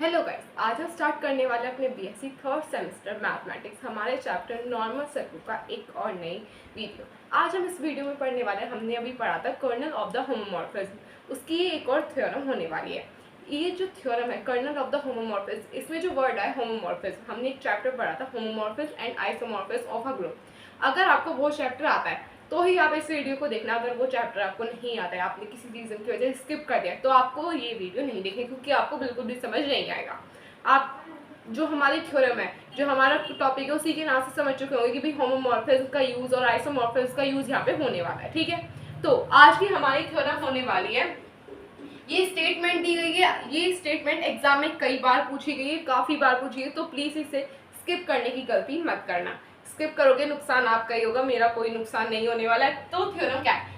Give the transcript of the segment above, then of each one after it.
Hello guys, आज हम start करने वाले अपने बीएससी थर्ड सेमेस्टर मैथमेटिक्स हमारे चैप्टर नॉर्मल सर्कल का एक और नई वीडियो। आज हम इस वीडियो में पढ़ने वाले हैं, हमने अभी पढ़ा था कर्नल ऑफ द होमोमॉर्फिज्म, उसकी ये एक और थ्योरम होने वाली है। ये जो थ्योरम है कर्नल ऑफ द होमोमॉर्फिज्म, इसमें जो वर्ड है होमोमॉर्फिज्म, हमने एक चैप्टर पढ़ा था homomorphism and isomorphism of a group. अगर आपको वो चैप्टर आता है तो ही आप इस वीडियो को देखना। अगर वो चैप्टर आपको नहीं आता है, आपने किसी रीज़न की वजह से स्किप कर दिया, तो आपको ये वीडियो नहीं देखनी, क्योंकि आपको बिल्कुल भी समझ नहीं आएगा। आप जो हमारी थ्योरम है, जो हमारा टॉपिक है, उसी के नाम से समझ चुके होंगे कि भाई होमोमॉर्फिज्म का यूज़ और आइसोमॉर्फिज्म का यूज़ यहाँ पे होने वाला है। ठीक है, तो आज की हमारी थ्योरम होने वाली है, ये स्टेटमेंट दी गई है। ये स्टेटमेंट एग्जाम में कई बार पूछी गई है, काफ़ी बार पूछी गई है, तो प्लीज़ इसे स्किप करने की गलती मत करना। स्किप करोगे नुकसान आपका ही होगा, मेरा कोई नुकसान नहीं होने वाला है। तो थ्योरम क्या है?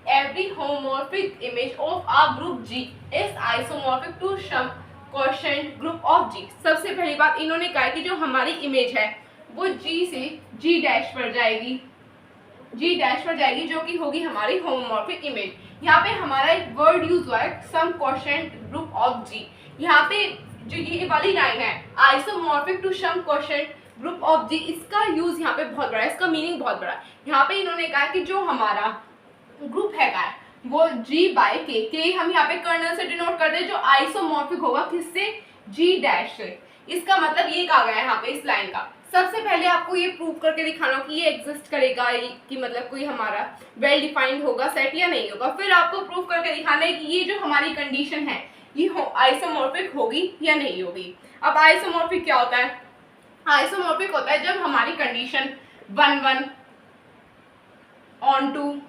every homomorphic image of a group G is isomorphic to some quotient group of G। सबसे पहली बात इन्होंने कहा कि जो हमारी इमेज है वो G से G डैश पर जाएगी, G डैश पर जाएगी, जो कि होगी हमारी होमोमॉर्फिक इमेज। यहाँ पे हमारा एक वर्ड यूज हुआ है some quotient group of G। यहाँ पे जो ये वाली लाइन है isomorphic to some quotient group of G, इसका यूज यहाँ पे बहुत बड़ा है, इसका मीनिंग बहुत बड़ा है। यहाँ पे इन्होंने कहा कि जो हमारा ग्रुप है वो G बाय के हम यहाँ पे कर्नल से डिनोट करते हैं, जो आइसोमॉर्फिक होगा किससे? G डैश से। इसका मतलब ये कहा गया है यहाँ पे इस लाइन का। सबसे पहले आपको ये प्रूव करके दिखाना कि ये एग्जिस्ट करेगा, कि मतलब कोई हमारा वेल डिफाइंड होगा सेट या नहीं होगा। फिर आपको प्रूव करके दिखाना है कि ये जो हमारी कंडीशन है ये आइसोमॉर्फिक होगी या नहीं होगी। अब आइसोमॉर्फिक क्या होता है? आइसोमॉर्फिक होता है जब हमारी कंडीशन 1 1 ऑन 2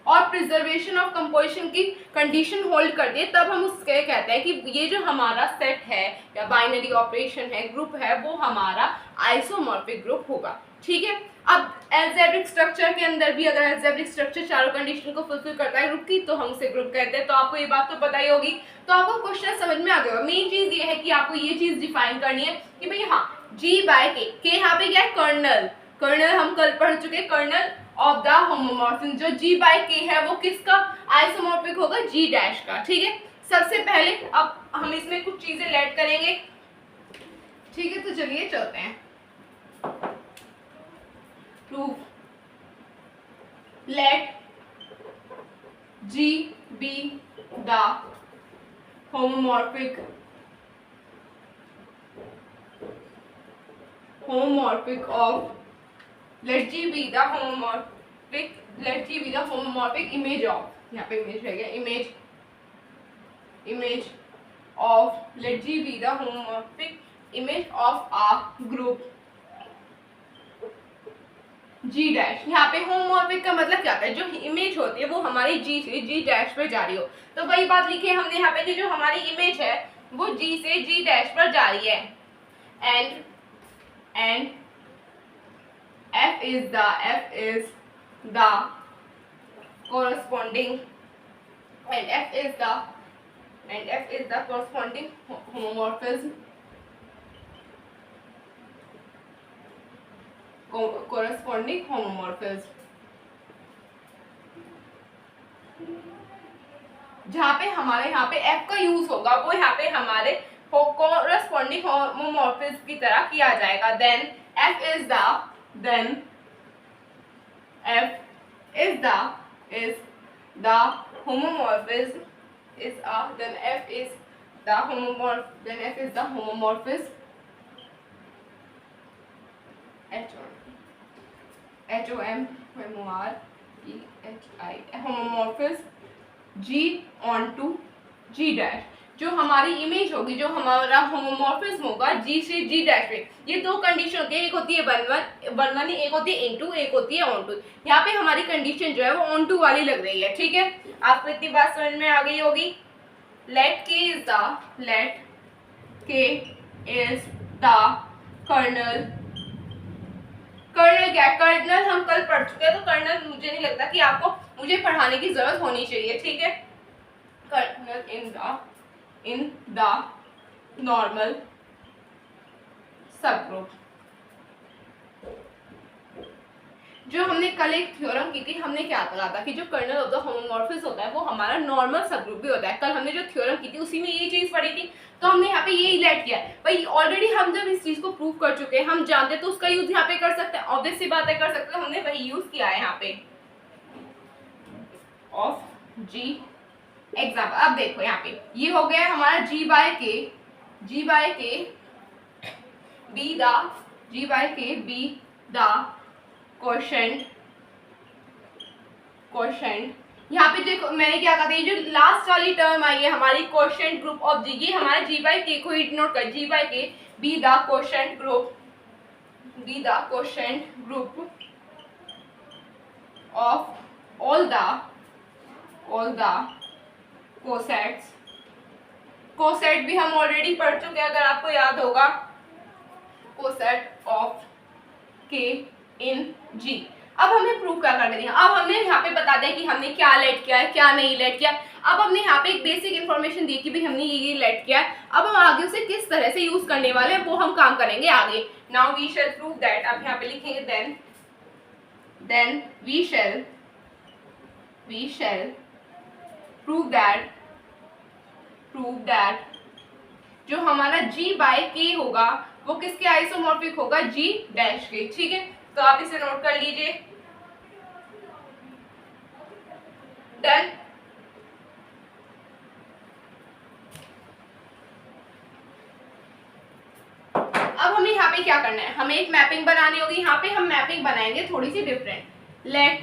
और प्रिजर्वेशन ऑफ कंपोजिशन की कंडीशन होल्ड कर दे, तब हम उसके कहते हैं कि ये जो हमारा सेट है या बाइनरी ऑपरेशन है, ग्रुप है, वो हमारा आइसोमॉर्फिक ग्रुप होगा। ठीक है, अब एल्जेब्रिक स्ट्रक्चर के अंदर भी अगर एल्जेब्रिक स्ट्रक्चर चारों कंडीशन को फुलफिल करता है ग्रुप की, तो हम उसे ग्रुप कहते हैं। तो आपको ये बात तो पता ही होगी, तो आपको क्वेश्चन समझ में आ गया होगा। मेन चीज ये है कि आपको ये चीज डिफाइन करनी है कि भाई हाँ G बाय के यहाँ पे क्या है? कर्नल। कर्नल हम कल पढ़ चुके, कर्नल ऑफ द होमोमॉर्फिज्म। जो G बाय के है वो किसका आइसोमॉर्फिक होगा? G डैश का। ठीक है, सबसे पहले अब हम इसमें कुछ चीजें लेट करेंगे। ठीक है, तो चलिए चलते हैं। Proof late G be the homomorphic of let G be the homomorphic image of, यहाँ पे इमेज रहेगा, image of let G be the homomorphic image of a group G dash. यहाँ पे होमोमॉर्फिक का मतलब क्या होता है? जो इमेज होती है वो हमारी G से G डैश पर जा रही हो। तो वही बात लिखी है हमने यहाँ पे कि जो हमारी इमेज है वो G से G डैश पर जा रही है, and F is the corresponding homomorphism जहाँ पे हमारे यहाँ पे F का यूज होगा वो यहाँ पे हमारे corresponding homomorphism की तरह किया जाएगा। then F is the homomorphism homomorphism G onto G dash. जो हमारी इमेज होगी, जो हमारा होमोमॉर्फिज्म होगा G से G डैश में, ये दो कंडीशन होती है, एक होती है 1 1 एक होती है इनटू, एक होती है ऑन टू। यहाँ पे हमारी कंडीशन जो है वो ऑन टू वाली लग रही है। ठीक है, आपको इतनी बात समझ में आ गई होगी। Let K is the kernel. Kernel क्या है? कर्नल हम कल पढ़ चुके हैं, तो कर्नल मुझे नहीं लगता कि आपको मुझे पढ़ाने की जरूरत होनी चाहिए। ठीक है, kernel in the normal subgroup. जो हमने कल एक थ्योरम की थी, हमने क्या कहा था कि जो कर्नल ऑफ द होमोमॉर्फिज्म होता है वो हमारा नॉर्मल सबग्रुप भी होता है। कल हमने जो थ्योरम की थी उसी में ये चीज पढ़ी थी, तो हमने यहाँ पे ये इलेक्ट किया है। भाई ऑलरेडी हम जब इस चीज को प्रूव कर चुके हैं, हम जानते तो उसका यूज यहाँ पे कर सकते हैं, ऑब्वियस सी बात है कर सकते हैं, हमने वही यूज किया है यहाँ पे ऑफ जी एग्जाम्पल। अब देखो यहाँ पे ये हो गया हमारा जी बाय के बी द क्वोशेंट। यहाँ पे देखो मैंने क्या कहा था, ये जो लास्ट वाली टर्म आई है हमारी क्वोशेंट ग्रुप ऑफ जी, ये हमारा जी बाय के को ही डिनोट कर, जी बाय के be the quotient group of all the cosets. Coset भी हम ऑलरेडी पढ़ चुके हैं अगर आपको याद होगा, कोसेट ऑफ के इन जी। अब हमें प्रूव क्या करना है, अब हमने यहाँ पे बता दिया कि हमने क्या लेट किया है, क्या नहीं लेट किया। अब हमने यहाँ पे एक बेसिक इन्फॉर्मेशन दी कि भाई हमने ये लेट किया है, अब हम आगे उसे किस तरह से यूज करने वाले हैं वो हम काम करेंगे आगे। Now we shall prove that, अब यहाँ पे लिखेंगे then we shall prove that जो हमारा g बाय k होगा वो किसके आइसोमॉर्फिक होगा, g डैश के। ठीक है, तो आप इसे नोट कर लीजिए। देन अब हमें यहाँ पे क्या करना है, हमें एक मैपिंग बनानी होगी। यहाँ पे हम मैपिंग बनाएंगे थोड़ी सी different. Let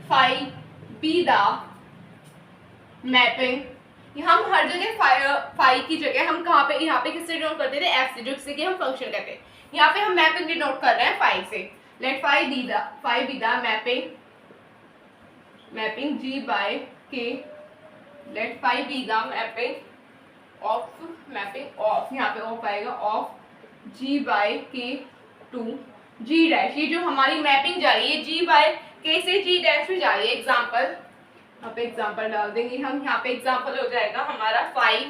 phi be the mapping, हम हर जगह फाई की जगह हम कहाँ पे, यहाँ पे किससे डिनोट करते थे, एफ से, जो किससे कि हम फंक्शन कहते हैं। यहाँ पे हम मैपिंग डिनोट कर रहे हैं फाई से। Let phi be the mapping G by K, let phi be the mapping of यहाँ पे ऑफ आएगा of G by K to G dash. ये जो हमारी मैपिंग जा रही है जी बाय के से जी डैश में जा रही है। एग्जाम्पल, यहाँ पे एग्जाम्पल डाल देंगे हम, यहाँ पे एग्जाम्पल हो जाएगा हमारा 5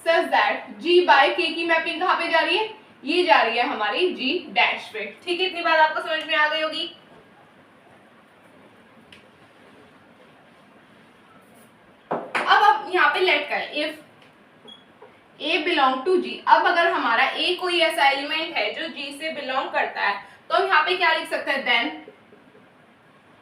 सच दैट जी बाय के की मैपिंग कहाँ पे जा रही है, ये जा रही है हमारी जी डैश पे। ठीक है, इतनी बात आपको समझ में आ गई होगी। अब यहाँ पे लेट करें if A belong to G। अब अगर हमारा A कोई ऐसा एलिमेंट है जो G से बिलोंग करता है तो हम यहाँ पे क्या लिख सकते हैं,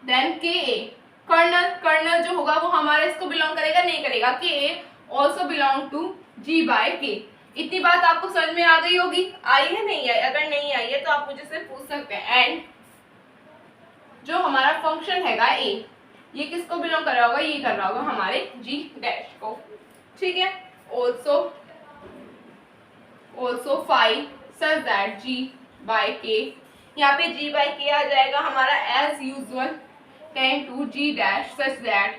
देन के ए कर्नल जो होगा वो हमारे इसको बिलोंग करेगा, नहीं करेगा, K a also belong to G by K. इतनी बात आपको समझ में आ गई होगी, आई है नहीं आई, अगर नहीं आई है तो आप मुझे से पूछ सकते हैं। एंड जो हमारा फंक्शन हैगा ए, ये किसको बिलोंग कर रहा होगा, ये कर रहा होगा हमारे G डैश को। ठीक है, also phi such that G by K, यहाँ पे G by K आ जाएगा हमारा as usual tend to G dash such that,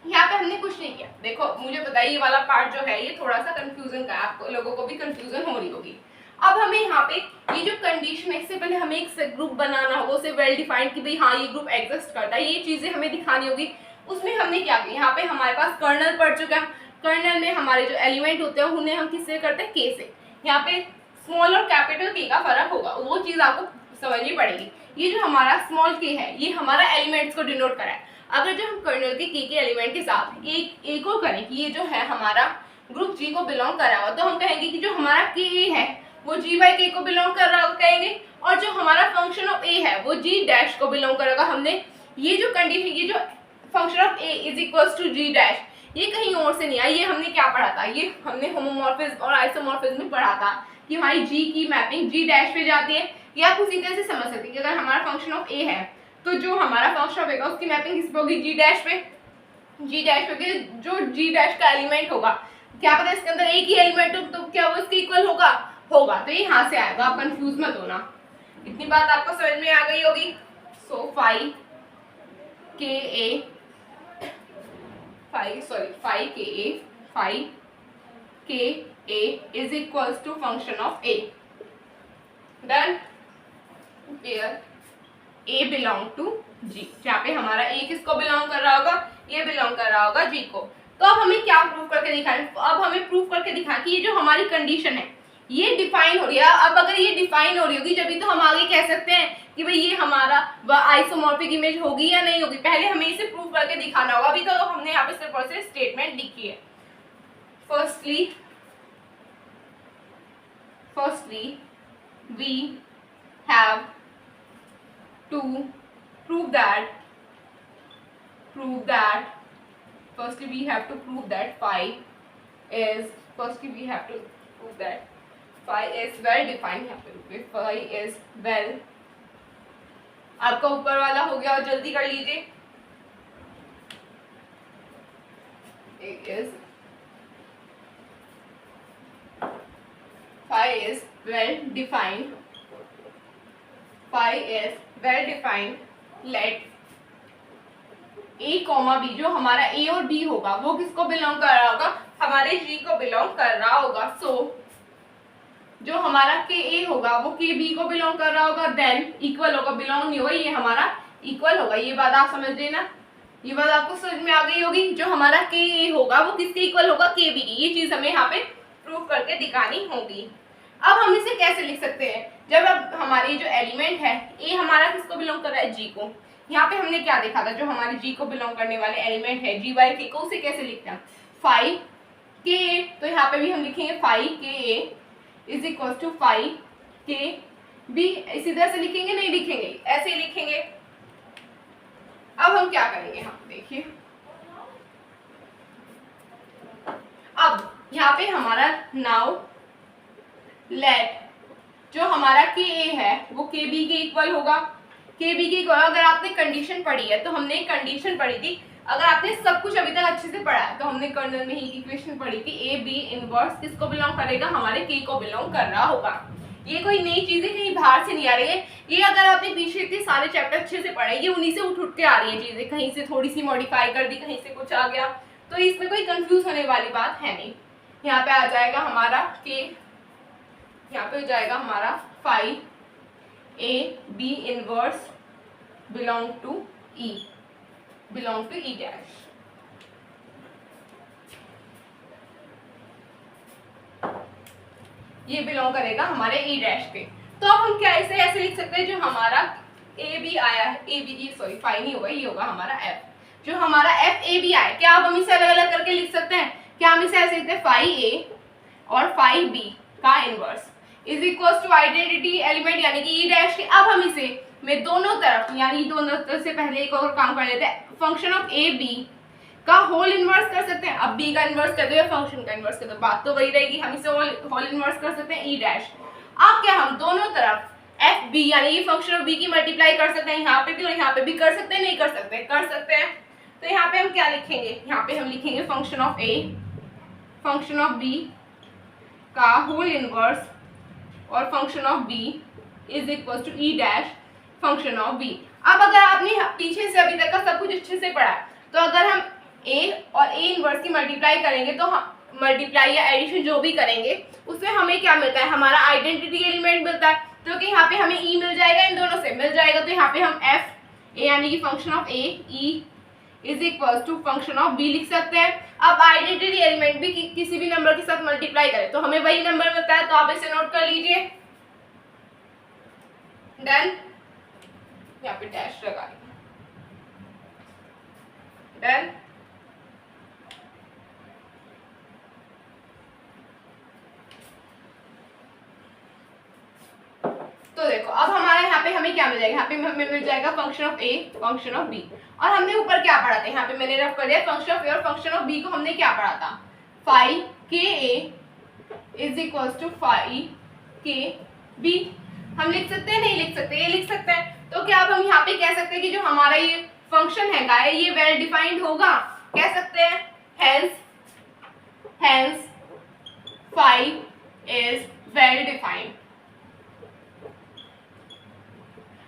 यहाँ पे हमने कुछ नहीं किया। देखो मुझे पता है ये वाला पार्ट जो है ये थोड़ा सा कंफ्यूजन का है, आपको लोगों को भी कंफ्यूजन हो रही होगी। अब हमें यहाँ पे ये जो कंडीशन है, इससे पहले हमें एक ग्रुप बनाना होगा, उसे वेल डिफाइंड कि भाई हाँ ये ग्रुप एग्जिस्ट करता है, ये चीजें हमें दिखानी होगी। उसमें हमने क्या किया, यहाँ पे हमारे पास कर्नल पढ़ चुका है, कर्नल में हमारे जो एलिमेंट होते हैं उन्हें हम किससे करते हैं, के से। यहाँ पे स्मॉल और कैपिटल के का फर्क होगा, वो चीज आपको समझनी पड़ेगी। ये जो हमारा स्मॉल के है ये हमारा एलिमेंट्स को डिनोट करा है। अगर जो हम कर्नल के एलिमेंट के साथ एक को करें कि ये जो है हमारा ग्रुप जी को बिलोंग कर रहा हो, तो हम कहेंगे कि जो हमारा के है वो जी बाई के को बिलोंग कर रहा होगा कहेंगे, और जो हमारा फंक्शन ऑफ ए है वो जी डैश को बिलोंग करेगा। हमने ये जो कंडीशन, ये जो function of A is equals to G dash, ये कहीं और से नहीं आई, ये हमने क्या पढ़ा था, ये हमने होमोमॉर्फिज्म और आइसोमॉर्फिज्म में पढ़ा था कि हमारी जी की मैपिंग जी डैश पे जाती है। ये आप उसी तरह से समझ सकते हैं कि अगर हमारा फंक्शन ऑफ ए है तो जो हमारा फंक्शन ऑफ ए उसकी मैपिंग किस पे होगी, जी डैश पे। जी डैश पे जो जी डैश का एलिमेंट होगा, क्या पता इसके अंदर एक ही एलिमेंट हो तो क्या वो इसके इक्वल होगा, तो ये यहाँ से आएगा, आप कंफ्यूज मत होना। इतनी बात आपको समझ में आ गई होगी। सो फाई के ए is equals to function of a, then where a belong to g, जहाँ पे हमारा a किसको बिलोंग कर रहा होगा, ये बिलोंग कर रहा होगा g को। तो अब हमें क्या प्रूव करके दिखाएं, अब हमें प्रूव करके दिखाएं कि ये जो हमारी कंडीशन है ये डिफाइन हो रही है। अब अगर ये डिफाइन हो रही होगी जब तो हम आगे कह सकते हैं कि भाई ये हमारा आइसोमॉर्फिक इमेज होगी या नहीं होगी। पहले हमें इसे प्रूव करके दिखाना होगा। अभी तो हमने यहाँ पे सिर्फ और सिर्फ स्टेटमेंट लिखी है। Firstly we have to prove that firstly we have to prove that phi is well defined। यहाँ पे phi is well, आपका ऊपर वाला हो गया और जल्दी कर लीजिए। phi is well defined let a comma b, जो हमारा a और b होगा वो किसको बिलोंग कर रहा होगा, हमारे g को बिलोंग कर रहा होगा। सो जो हमारा के a होगा वो के b को बिलोंग कर रहा होगा, देन इक्वल होगा, बिलोंग नहीं होगा, ये हमारा इक्वल होगा। ये बात आप समझ लेना, ये बात आपको समझ में आ गई होगी। जो हमारा के a होगा वो किसके इक्वल होगा, के b की। ये चीज हमें यहाँ पे प्रूव करके दिखानी होगी। अब हम इसे कैसे लिख सकते हैं, जब अब हमारी जो एलिमेंट है ए हमारा किसको बिलोंग कर रहा है, जी को। यहाँ पे हमने क्या देखा था, जो हमारे जी को बिलोंग करने वाले एलिमेंट है जी बाई के को, उसे कैसे लिखते हैं, फाई के ए। तो यहाँ पे भी हम लिखेंगे फाई के ए इज इक्वल टू फाई के बी। इसी तरह से लिखेंगे, नहीं लिखेंगे, ऐसे ही लिखेंगे। अब हम क्या करेंगे, हम देखिए, अब यहाँ पे हमारा नाउ लेट जो हमारा के ए है वो के बी के इक्वल होगा, के बी के इक्वल। अगर आपने कंडीशन पढ़ी है तो हमने एक कंडीशन पढ़ी थी, अगर आपने सब कुछ अभी तक अच्छे से पढ़ा है तो हमने कर्नल में ही इक्वेशन पढ़ी थी, ए बी इनवर्स किसको बिलोंग करेगा, हमारे के को बिलोंग कर रहा होगा। ये कोई नई चीजें कहीं बाहर से नहीं आ रही है, ये अगर आपने पीछे इतने सारे चैप्टर अच्छे से पढ़े, ये उन्हीं से उठ के आ रही है चीजें, कहीं से थोड़ी सी मॉडिफाई कर दी, कहीं से कुछ आ गया, तो इसमें कोई कंफ्यूज होने वाली बात है नहीं। यहाँ पे आ जाएगा हमारा के, यहाँ पे हो जाएगा हमारा phi A B inverse belong to E dash. ये बिलोंग करेगा हमारे ई डैश पे। तो अब हम क्या इसे ऐसे लिख सकते हैं, जो हमारा ए बी आया है, ए बी सॉरी फाई नहीं होगा, ये होगा हमारा एफ। जो हमारा एफ ए बी आया, क्या अब हम इसे अलग अलग करके लिख सकते हैं, क्या हम इसे ऐसे लिखते हैं, फाई ए और फाई बी का inverse is equal to identity element यानी कि ई डैश के। अब हम इसे में दोनों तरफ, यानी दोनों तरफ से पहले एक और काम कर लेते हैं, फंक्शन ऑफ ए बी का होल इनवर्स कर सकते हैं। अब बी का इनवर्स कर दो या फंक्शन का इनवर्स कर दो, बात तो वही रहेगी, हम इसे होल इनवर्स कर सकते हैं ई डैश। अब क्या हम दोनों तरफ एफ बी यानी ये फंक्शन ऑफ बी की मल्टीप्लाई कर सकते हैं, यहाँ पे भी और यहाँ पे भी कर सकते हैं, नहीं कर सकते, कर सकते हैं। तो यहाँ पे हम क्या लिखेंगे, यहाँ पे हम लिखेंगे function of A function of B का होल इनवर्स और function of B is equal to E dash function of B. अब अगर आपने पीछे से अभी तक का सब कुछ अच्छे से पढ़ा है, तो अगर हम ए और ए इनवर्स की मल्टीप्लाई करेंगे, तो हम मल्टीप्लाई या एडिशन जो भी करेंगे उसमें हमें क्या मिलता है, हमारा आइडेंटिटी एलिमेंट मिलता है। तो कि यहाँ पे हमें ई मिल जाएगा, इन दोनों से मिल जाएगा, तो यहाँ पे हम एफ ए यानी कि function of A E is equal to function of B लिख सकते हैं। अब आइडेंटिटी एलिमेंट भी किसी भी नंबर के साथ मल्टीप्लाई करें तो हमें वही नंबर मिलता है, तो आप इसे नोट कर लीजिए। डन, यहाँ पे डैश लगा डन। तो देखो अब हमारे यहाँ पे हमें क्या मिल जाएगा, यहाँ पे हमें मिल जाएगा function of A function of B. और हमने ऊपर क्या पढ़ा था, यहाँ पे मैंने रफ कर दिया, फंक्शन ऑफ ए और फंक्शन ऑफ बी को हमने क्या पढ़ा था, फाई के ए इज इक्वल टू फाई के बी। हम लिख सकते हैं, नहीं लिख सकते, ये लिख सकते हैं। तो क्या अब हम यहाँ पे कह सकते हैं कि जो हमारा ये फंक्शन है ये वेल डिफाइंड होगा, कह सकते हैं hence phi is well defined.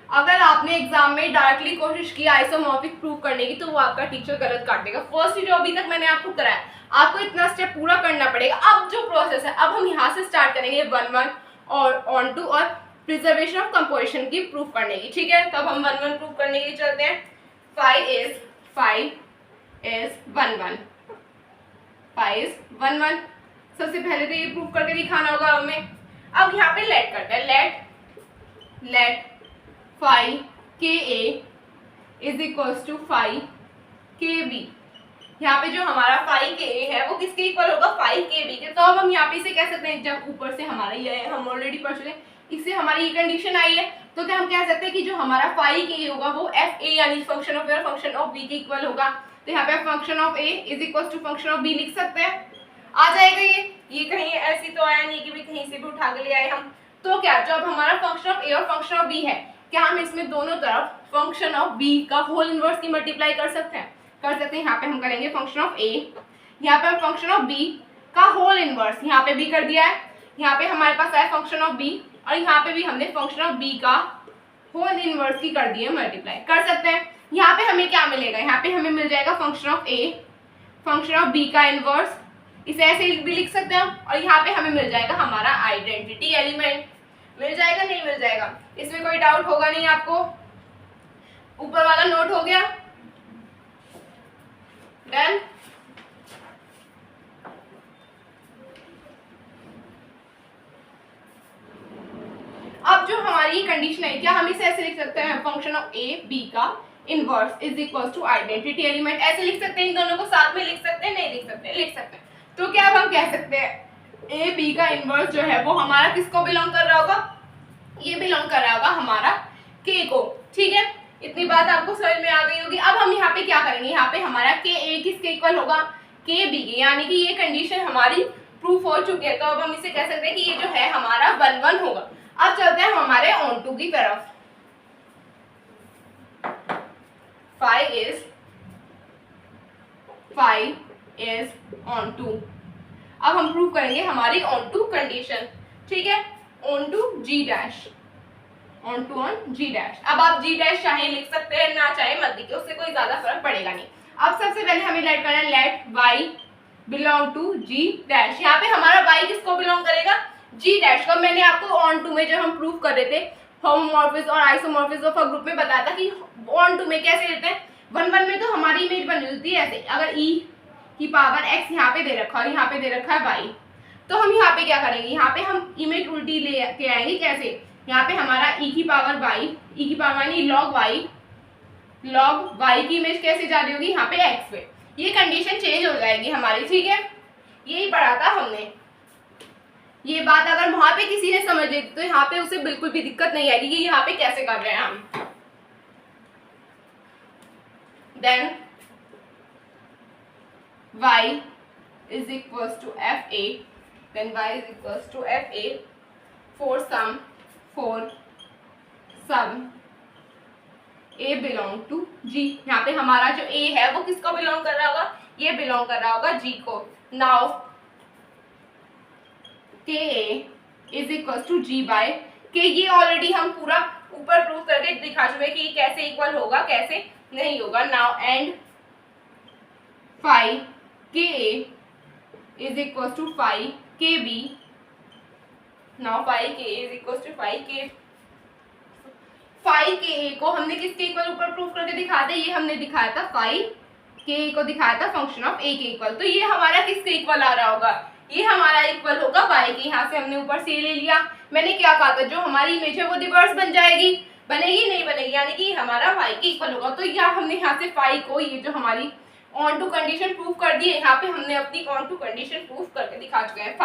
अगर आपने एग्जाम में डायरेक्टली कोशिश की आइसोमॉर्फिक प्रूव करने की, तो वो आपका टीचर गलत काट देगा। फर्स्ट जो अभी तक मैंने आपको कराया, आपको इतना स्टेप पूरा करना पड़ेगा। अब जो प्रोसेस है, अब हम यहाँ से स्टार्ट करेंगे 1-1 और ऑन टू और प्रिजर्वेशन ऑफ कंपोजिशन की प्रूव करने की, ठीक है। तब हम 1-1 प्रूव करने के चलते हैं। फाई इज 1-1 सबसे पहले तो ये प्रूव करके दिखाना होगा हमें। अब यहाँ पे लेट करते हैं, लेट फाई के ए इज इक्वल्स टू फाई के बी। यहाँ पे जो हमारा फाई के ए है वो किसके इक्वल होगा, फाई के बी के। तो अब हम यहाँ पे इसे कह सकते हैं, जब ऊपर से हमारा ये है, हम ऑलरेडी पढ़ चुके हैं, इससे हमारी ये कंडीशन आई है, तो क्या हम कह सकते हैं कि जो हमारा फाई के ए होगा वो एफ ए यानी फंक्शन ऑफ ए और फंक्शन ऑफ बी के इक्वल होगा। तो यहाँ पे function of A is equal to function of B लिख सकते हैं, आ जाएगा ये कहीं ऐसी तो आया नहीं कि भी कहीं से भी उठा के ले आए हम। तो क्या जब हमारा फंक्शन ऑफ ए और फंक्शन ऑफ बी है, क्या हम इसमें दोनों तरफ फंक्शन ऑफ बी का होल इनवर्स की मल्टीप्लाई कर सकते हैं, कर सकते हैं। यहाँ पे हम करेंगे फंक्शन ऑफ ए, यहाँ पे हम फंक्शन ऑफ बी का होल इनवर्स यहाँ पे भी कर दिया है, यहाँ पे हमारे पास आया फंक्शन ऑफ बी और यहाँ पे भी हमने फंक्शन ऑफ बी का होल इनवर्स की कर दी है मल्टीप्लाई, कर सकते हैं। यहाँ पे हमें क्या मिलेगा, यहाँ पे हमें मिल जाएगा function of A function of B का इनवर्स, इसे ऐसे भी लिख सकते हैं। और यहाँ पे हमें मिल जाएगा हमारा आइडेंटिटी एलिमेंट, मिल जाएगा नहीं मिल जाएगा, इसमें कोई डाउट होगा नहीं आपको, ऊपर वाला नोट हो गया, डन। अब जो हमारी कंडीशन है, क्या हम इसे ऐसे लिख सकते हैं, फंक्शन ऑफ ए बी का inverse is equal to identity element, ऐसे लिख सकते हैं, इन दोनों को साथ में लिख सकते हैं, नहीं लिख सकते, लिख सकते हैं। तो क्या अब हम कह सकते हैं ए बी का इनवर्स जो है वो हमारा किसको बिलोंग कर रहा होगा, ये बिलोंग कर रहा होगा हमारा के को, ठीक है। इतनी बात आपको समझ में आ गई होगी। अब हम यहाँ पे क्या करेंगे, यहाँ पे हमारा के ए किसके इक्वल होगा, के बी के, यानी कि ये कंडीशन हमारी प्रूफ हो चुकी है। तो अब हम इसे कह सकते हैं कि ये जो है हमारा 1-1 होगा। अब चलते हैं हमारे ऑन टू की तरफ, फाई इज ऑन टू। अब हम प्रूव करेंगे हमारी ऑन टू कंडीशन, ठीक है, on to G dash, on to on G dash. अब आप जी डैश चाहे लिख सकते हैं, ना चाहे मत लिखिए, उससे कोई ज्यादा फर्क पड़ेगा नहीं। अब सबसे पहले हमें लेट करना है, let Y belong to G dash. यहाँ पे हमारा वाई किसको बिलोंग करेगा, जी डैश को। मैंने आपको ऑन टू में जब हम प्रूव कर रहे थे होमोमॉर्फिज्म और आइसोमॉर्फिज्म ऑफ अ ग्रुप में बताया था कि ऑन टू में कैसे लेते हैं, 1-1 में तो हमारी इमेज बन जाती है ऐसे, अगर ई की पावर x यहाँ पे दे रखा है और यहाँ पे दे रखा है y, तो हम यहाँ पे क्या करेंगे, यहाँ पे हम इमेज उल्टी ले के आएंगे, कैसे, यहाँ पे हमारा e की पावर y, e की पावर यानी log y की इमेज कैसे जा रही होगी, यहाँ पे x पे, ये कंडीशन चेंज हो जाएगी हमारी, ठीक है। यही पढ़ा था हमने, ये बात अगर वहां पे किसी ने समझ ली तो यहाँ पे उसे बिल्कुल भी दिक्कत नहीं आएगी कि यहाँ पे कैसे कर रहे हैं हम। Then y is equals to fa, then y is equals to fa for sum a belong to g। यहाँ पे हमारा जो a है वो किसको बिलोंग कर रहा होगा, ये बिलोंग कर रहा होगा g को। Now ka is equals to g by k, ये ऑलरेडी हम पूरा ऊपर प्रूव करके दिखा चुके कि कैसे इक्वल होगा कैसे नहीं होगा। Now and phi ka is equals to phi kb, now phi ka is equals to phi k, phi ka को हमने किसके इक्वल ऊपर प्रूफ करके दिखाया था, ये हमने दिखाया था phi ka को दिखाया था फंक्शन ऑफ a के इक्वल। तो ये हमारा किसके इक्वल आ रहा होगा, ये हमारा इक्वल होगा y के। यहाँ से हमने ऊपर से ले लिया, मैंने क्या कहा था, जो हमारी इमेज है वो रिवर्स बन जाएगी, बनेगी नहीं बनेगी, यानी कि हमारा y के इक्वल होगा। तो यहाँ हमने यहाँ से phi को, ये जो हमारी ऑन टू कंडीशन प्रूफ कर दी है, यहाँ पे हमने अपनी ऑन टू कंडीशन प्रूफ करके दिखा चुके हैं।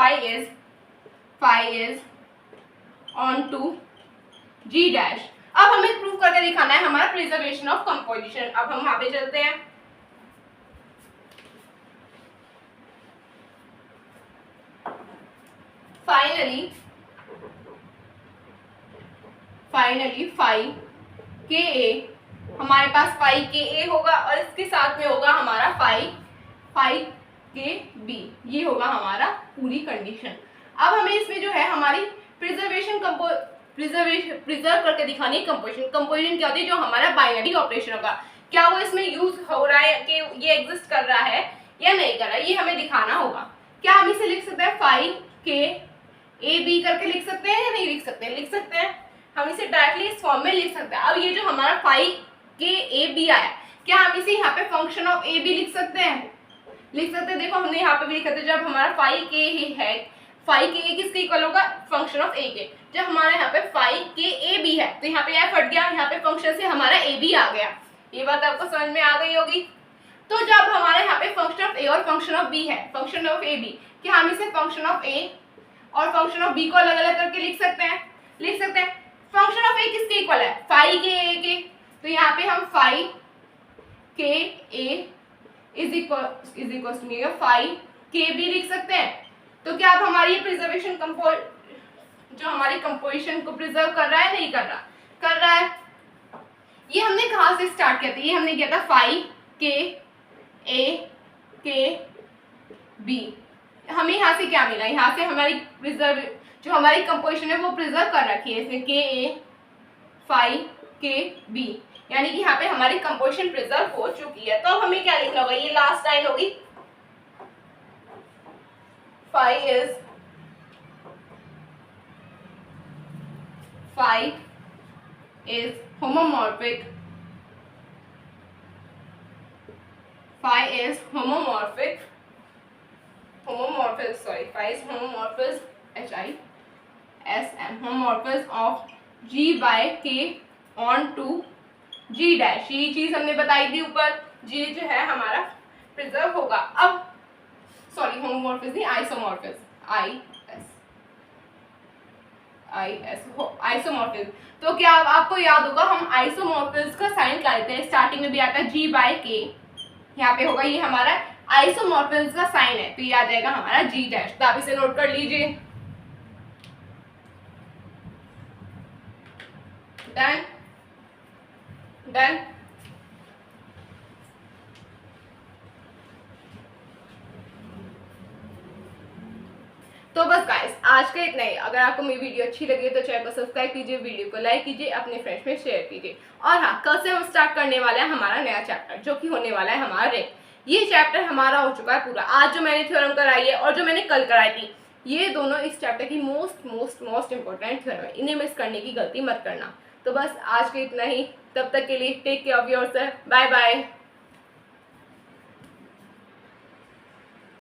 Phi is on to G dash. अब हमें प्रूफ करके दिखाना है हमारा प्रिजर्वेशन ऑफ कंपोजिशन। अब हम वहां पे चलते हैं, फाइनली फाई के ए, हमारे पास फाई के ए होगा और इसके साथ में होगा हमारा फाई के बी, ये होगा हमारा पूरी कंडीशन। अब हमें इसमें जो है हमारी प्रिजर्व करके दिखानी है कंपोजिशन। कंपोजिशन क्या होती है, जो हमारा बाइनरी ऑपरेशन होगा, क्या वो इसमें यूज हो रहा है कि ये एग्जिस्ट कर रहा है या नहीं कर रहा है, ये हमें दिखाना होगा। क्या हम इसे लिख सकते हैं फाई के ए बी करके लिख सकते हैं या नहीं लिख सकते हैं, लिख सकते हैं, हम इसे डायरेक्टली इस फॉर्म में लिख सकते हैं। अब ये जो हमारा फाई के ए बी आया, क्या हम इसे यहाँ पे फंक्शन ऑफ ए बी लिख सकते हैं, लिख सकते हैं। देखो हमने यहाँ पे भी लिखा था, जब हमारा फाई के ही है फाइव के ए किसके इक्वल होगा, फंक्शन ऑफ ए के। जब हमारे यहाँ पे फाइव के ए बी है तो यहाँ पे एफ हट गया, यहाँ पे फंक्शन से हमारा ए बी आ गया। ये बात आपको समझ में आ गई होगी। तो जब हमारे यहाँ पे फंक्शन ऑफ ए और फंक्शन ऑफ बी है, फंक्शन ऑफ ए बी, कि हम इसे फंक्शन ऑफ ए और फंक्शन ऑफ बी को अलग अलग करके लिख सकते हैं। फंक्शन ऑफ ए किसके इक्वल है, फाइव के ए के, तो यहाँ पे हम फाइव के ए इज इक्वल टू फाइव के बी लिख सकते हैं। तो क्या अब हमारी ये प्रिजर्वेशन जो हमारी कंपोजिशन को प्रिजर्व कर रहा है, नहीं कर रहा है। ये हमने कहाँ से स्टार्ट किया था, ये हमने किया था फाइव के ए के बी। हमें यहाँ से क्या मिला, यहाँ से हमारी जो हमारी कंपोजिशन है वो प्रिजर्व कर रखी है इसमें, के ए फाइव के बी, यानी कि यहाँ पे हमारी कंपोजिशन प्रिजर्व हो चुकी है। तो अब हमें क्या लिखना होगा, ये लास्ट लाइन होगी, five is homomorphic, phi is homomorphic of G by K on to G dash। ये चीज हमने बताई थी ऊपर, G जो है हमारा प्रिजर्व होगा। अब सॉरी होमोमॉर्फिज्म नहीं, आइसोमॉर्फिज्म। तो क्या आपको याद होगा, हम आइसोमॉर्फिज्म का साइन निकालते हैं, स्टार्टिंग में भी आता है G by K, यहाँ पे होगा ये हमारा आइसोमॉर्फिज्म का साइन है, तो ये आ जाएगा हमारा G डैश। तो आप इसे नोट कर लीजिए। डन। तो बस गाइस आज का इतना ही। अगर आपको मेरी वीडियो अच्छी लगी तो चैनल को सब्सक्राइब कीजिए, वीडियो को लाइक कीजिए, अपने फ्रेंड्स में शेयर कीजिए। और हाँ, कल से हम स्टार्ट करने वाले हैं हमारा नया चैप्टर, जो कि होने वाला है हमारा रिंग। ये चैप्टर हमारा हो चुका है पूरा। आज जो मैंने थ्योरम कराई है और जो मैंने कल कराई थी, ये दोनों इस चैप्टर की मोस्ट इंपॉर्टेंट थ्योरम है। इन्हें मिस करने की गलती मत करना। तो बस आज के इतना ही। तब तक के लिए take care of yourself. Bye bye.